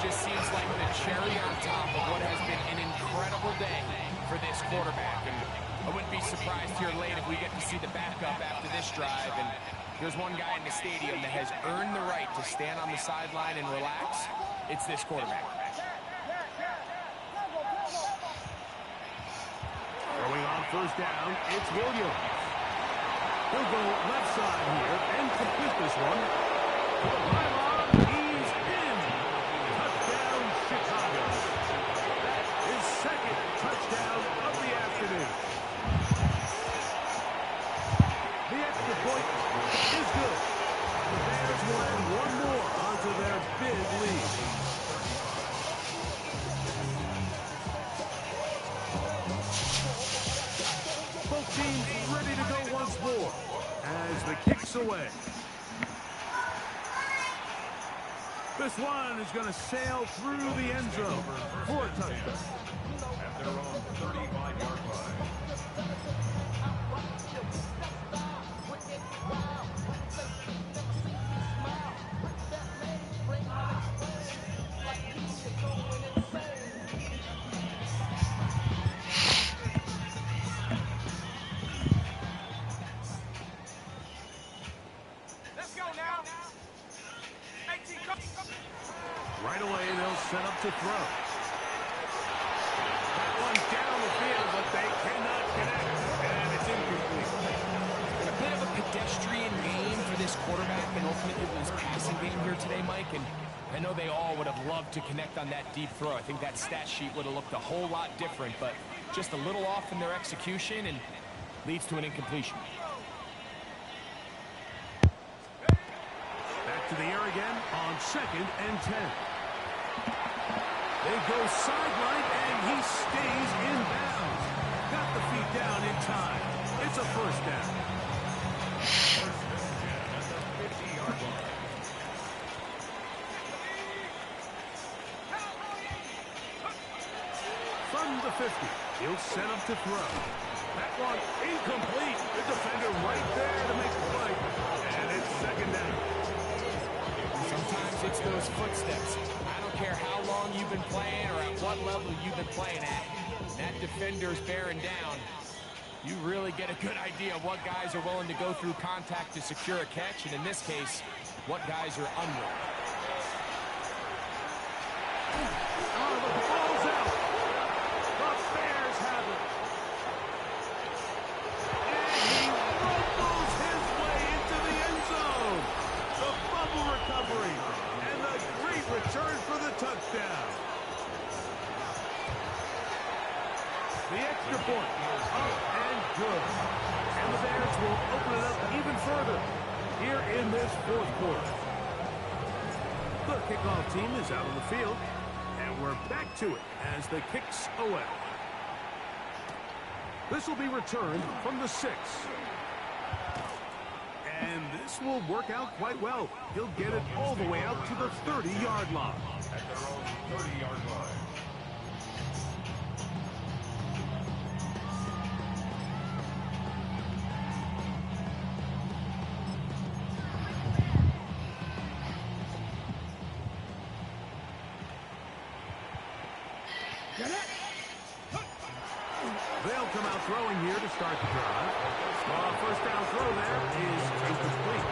Just seems like the cherry on top of what has been an incredible day for this quarterback. And I wouldn't be surprised here late if we get to see the backup after this drive. And there's one guy in the stadium that has earned the right to stand on the sideline and relax. It's this quarterback. Throwing on first down, it's Williams. He'll go left side here and complete this one. To the pylon. Second touchdown of the afternoon. The extra point is good. The Bears will add one more onto their big lead. Both teams ready to go once more as the kick's away. This one is going to sail through the end zone for a touchdown. At their own 35-yard line. Let's go now. Right away, they'll set up to throw. That one's down the field, but they cannot connect, and it's incomplete. A bit of a pedestrian game for this quarterback and ultimately his passing game here today, Mike. And I know they all would have loved to connect on that deep throw. I think that stat sheet would have looked a whole lot different, but just a little off in their execution and leads to an incompletion. Back to the air again on second and 10. They go sideline, and he stays in bounds. Got the feet down in time. It's a first down. From the 50, he'll set up to throw. That one incomplete. The defender right there to make the play. And it's second down. Sometimes it's those footsteps. I don't care how long you've been playing or at what level you've been playing at. That defender's bearing down. You really get a good idea of what guys are willing to go through contact to secure a catch, and in this case, what guys are unwilling. Oh, the ball's out. The Bears have it. And he rumbles his way into the end zone. The fumble recovery. And the great return for the touchdown. The extra point. Up and good. And the Bears will open it up even further here in this fourth quarter. The kickoff team is out on the field. And we're back to it as the kicks away. This will be returned from the 6. And this will work out quite well. He'll get it all the way out to the 30-yard line. At their own 30-yard line. They'll come out throwing here to start the drive. First down throw there is incomplete.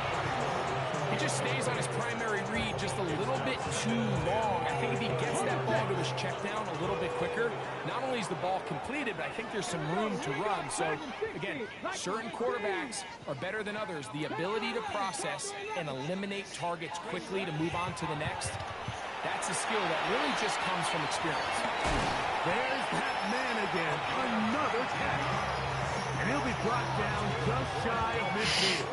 He just stays on his primary read just a little bit too long. I think if he gets that ball to his check down a little bit quicker, not only is the ball completed, but I think there's some room to run. So, again, certain quarterbacks are better than others. The ability to process and eliminate targets quickly to move on to the next, that's a skill that really just comes from experience. There's that man again. Another catch. And he'll be brought down just shy of midfield.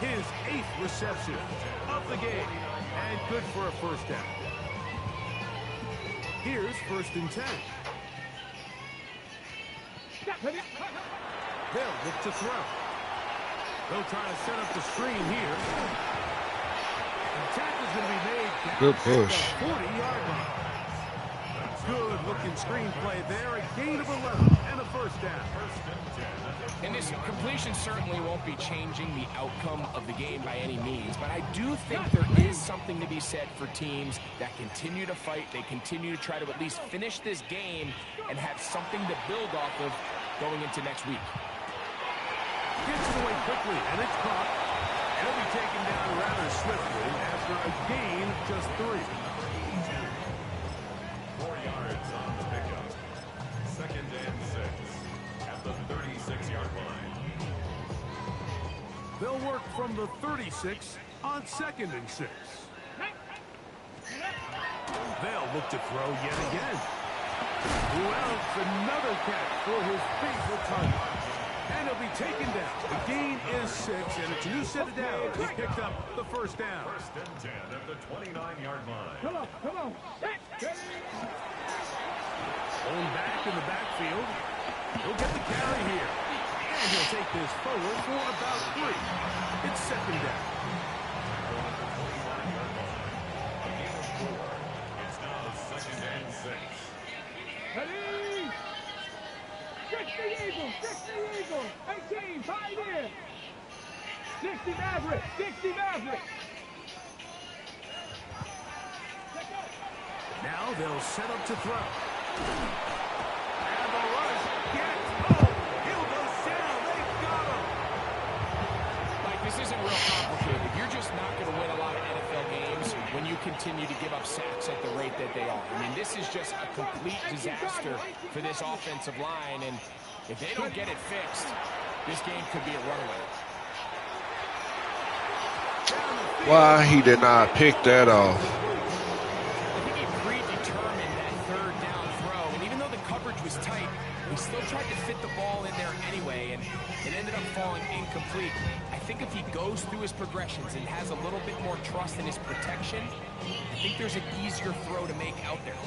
His 8th reception of the game. And good for a first down. Here's 1st and 10. They'll look to throw. They'll try to set up the screen here. The tackle's going to be made down Good at push. the 40-yard line. Good-looking screenplay there. A gain of 11 and a first down. And this completion certainly won't be changing the outcome of the game by any means, but I do think there is something to be said for teams that continue to fight. They continue to try to at least finish this game and have something to build off of going into next week. Gets it away quickly, and it's caught. He'll be taken down rather swiftly after a gain of just 3. 4 yards on the pickup. 2nd and 6 at the 36-yard line. They'll work from the 36 on 2nd and 6. They'll look to throw yet again. Well, it's another catch for his favorite target. And he'll be taken down. The gain is 6, and it's a new set of downs. He picked up the first down. 1st and 10 at the 29-yard line. Come on. Going back in the backfield. He'll get the carry here. And he'll take this forward for about 3. It's 2nd down. It's now 2nd and 6. Ready? 60 Eagles. 18, 5 in. 60 Mavericks. Now they'll set up to throw. And the rush gets home. He'll go down. They got him. Like, this isn't real complicated. You're just not going to win a lot of NFL games when you continue to give up sacks at the rate that they are. I mean, this is just a complete disaster for this offensive line, and if they don't get it fixed, this game could be a runaway. Why he did not pick that off? I think he predetermined that 3rd down throw, and even though the coverage was tight, he still tried to fit the ball in there anyway, and it ended up falling incomplete. I think if he goes through his progressions and has a little bit more trust in his protection, I think there's an easier throw to make out there.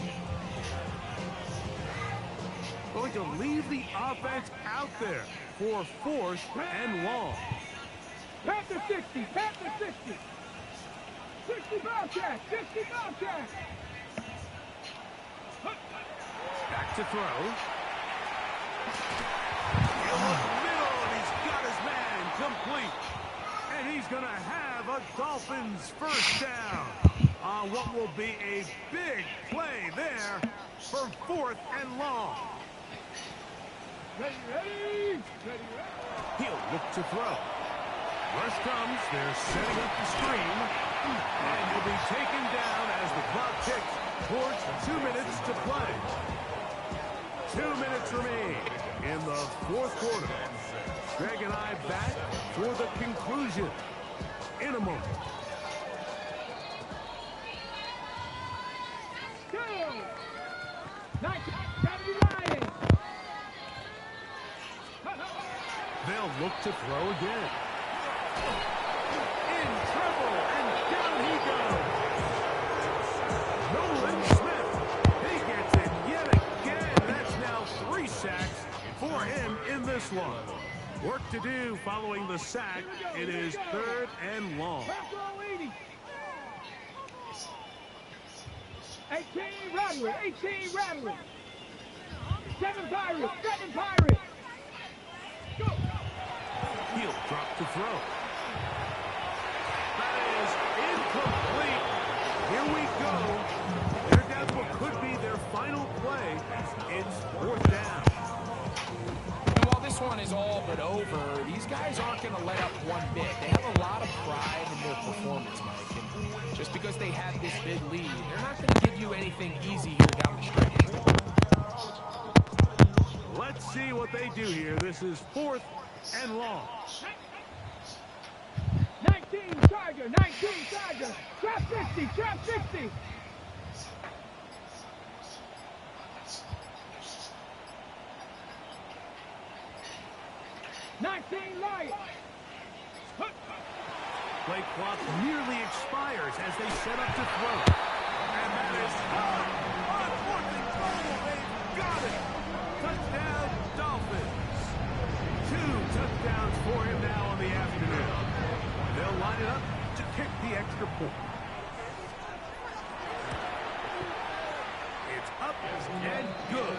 going to leave the offense out there for 4th and long. Panther 60, Panther 60. 60 Bobcat, 60 Bobcat. Back to throw. In the middle, and he's got his man complete. And he's going to have a Dolphins first down on what will be a big play there for 4th and long. Ready, ready, ready, ready. He'll look to throw. Rush comes. They're setting up the screen. And he'll be taken down as the clock ticks towards 2 minutes to play. 2 minutes remain in the 4th quarter. Greg and I back for the conclusion in a moment. Go! 19, gotta be Lions. They'll look to throw again. In trouble, and down he goes. Nolan Smith, he gets it yet again. That's now 3 sacks for him in this one. Work to do following the sack. It is 3rd and long. Back row 80. 18 Rattler, 18 Rattler. 7 Pirates, 7 Pirates. Go! He'll drop to throw. That is incomplete. Here we go. They're down to what could be their final play. It's 4th down. And while this one is all but over, these guys aren't going to let up one bit. They have a lot of pride in their performance, Mike. And just because they have this big lead, they're not going to give you anything easy here down the stretch. Let's see what they do here. This is 4th and long. 19 Tiger, 19 Tiger. Trap 60, trap 60. Lions. Play clock nearly expires as they set up to throw. And that is on 4th and goal. They've got it. Touchdown, Dolphins. 2 touchdowns for him now on the afternoon. They'll line it up to kick the extra point. It's up and good.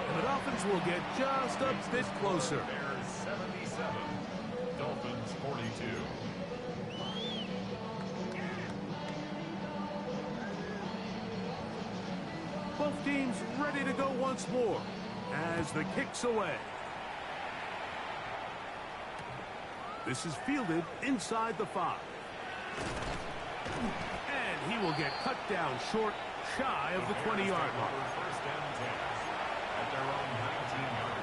And the Dolphins will get just a bit closer. Bears 77, Dolphins 42. Both teams ready to go once more as the kick's away. This is fielded inside the 5. And he will get cut down short, shy of the 20-yard mark. First down 10 at their own 19-yard line.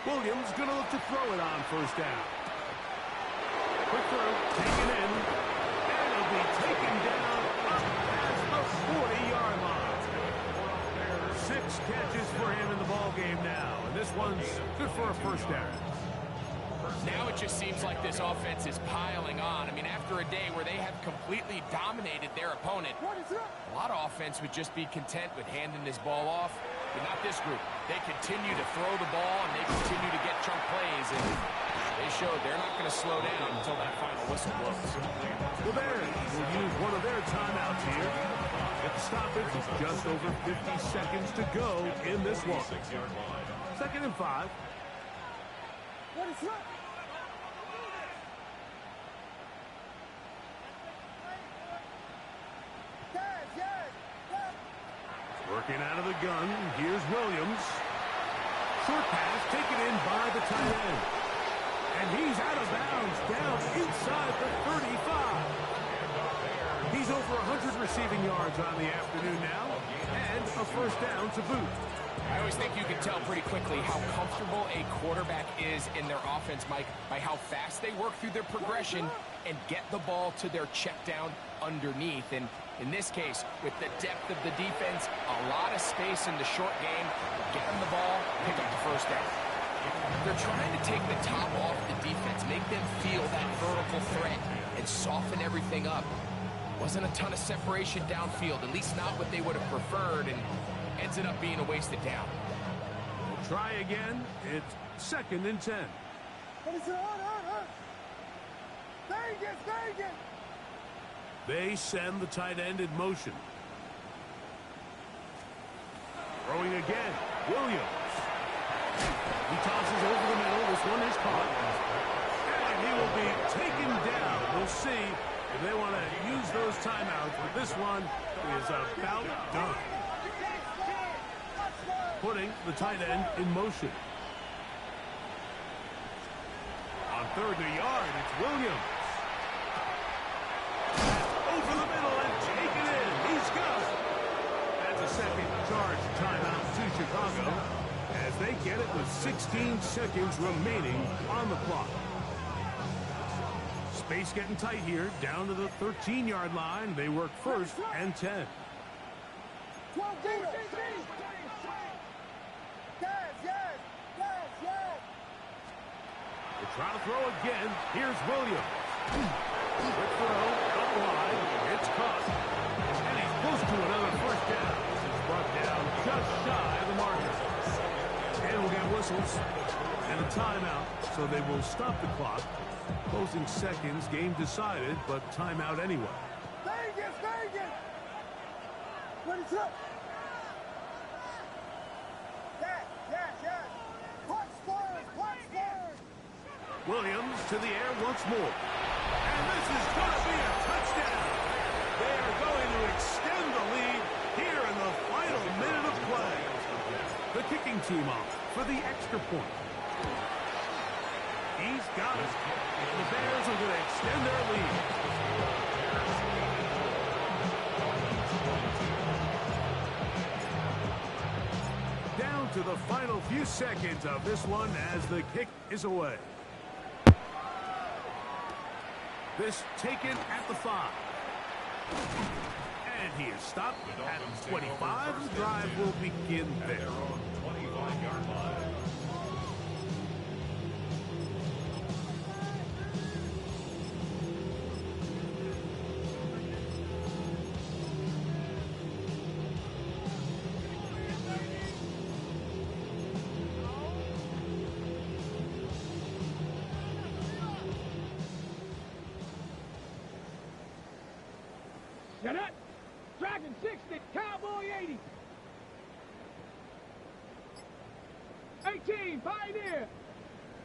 Williams going to look to throw it on 1st down. Quick throw, taken in, and it'll be taken down up past the 40-yard line. 6 catches for him in the ball game now, and this one's good for a 1st down. Now it just seems like this offense is piling on. I mean, after a day where they have completely dominated their opponent, a lot of offense would just be content with handing this ball off, but not this group. They continue to throw the ball, and they continue to get chunk plays, and they showed they're not going to slow down until that final whistle blows. The Bears will use one of their timeouts here. At the stoppage, it's just over 50 seconds to go in this one. 6-yard line. 2nd and 5. Working out of the gun, here's Williams. Short pass taken in by the tight end. And he's out of bounds, down inside the 35. He's over 100 receiving yards on the afternoon now, and a 1st down to boot. I always think you can tell pretty quickly how comfortable a quarterback is in their offense, Mike, by how fast they work through their progression and get the ball to their check down underneath. And in this case, with the depth of the defense, a lot of space in the short game, get them the ball, pick up the first down. They're trying to take the top off the defense, make them feel that vertical threat, and soften everything up. Wasn't a ton of separation downfield, at least not what they would have preferred, and ends up being a wasted down. We'll try again. It's 2nd and 10. They send the tight end in motion. Throwing again. Williams. He tosses over the middle. This one is caught. And he will be taken down. We'll see if they want to use those timeouts. But this one is about done. Putting the tight end in motion. On 3rd and a yard, it's Williams. Over the middle and taken in. He's got it. That's a second charge timeout to Chicago as they get it with 16 seconds remaining on the clock. Space getting tight here, down to the 13-yard line. They work 1st and 10. They try to throw again. Here's Williams. Quick throw, up wide. It's caught. And he's close to another first down. This is brought down just shy of the marker. And we'll get whistles and a timeout, so they will stop the clock. Closing seconds, game decided, but timeout anyway. Vegas! What is up? Yes. Punch forward! Williams to the air once more. And this is going to be a touchdown. They are going to extend the lead here in the final minute of play. The kicking team off for the extra point. He's got it. The Bears are going to extend their lead. Down to the final few seconds of this one as the kick is away. This taken at the 5. And he is stopped at 25. The drive will begin there. 25-yard line. Set up. Dragon 60. Cowboy 80. 18. Pioneer.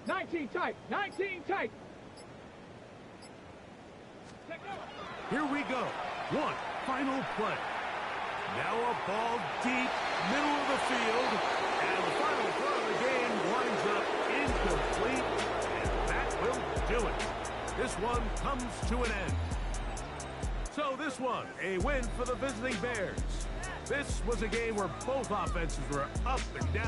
19 tight. 19 tight. Here we go. One final play. Now a ball deep, middle of the field. And the final throw of the game winds up incomplete. And that will do it. This one comes to an end. So this one, a win for the visiting Bears. This was a game where both offenses were up and down.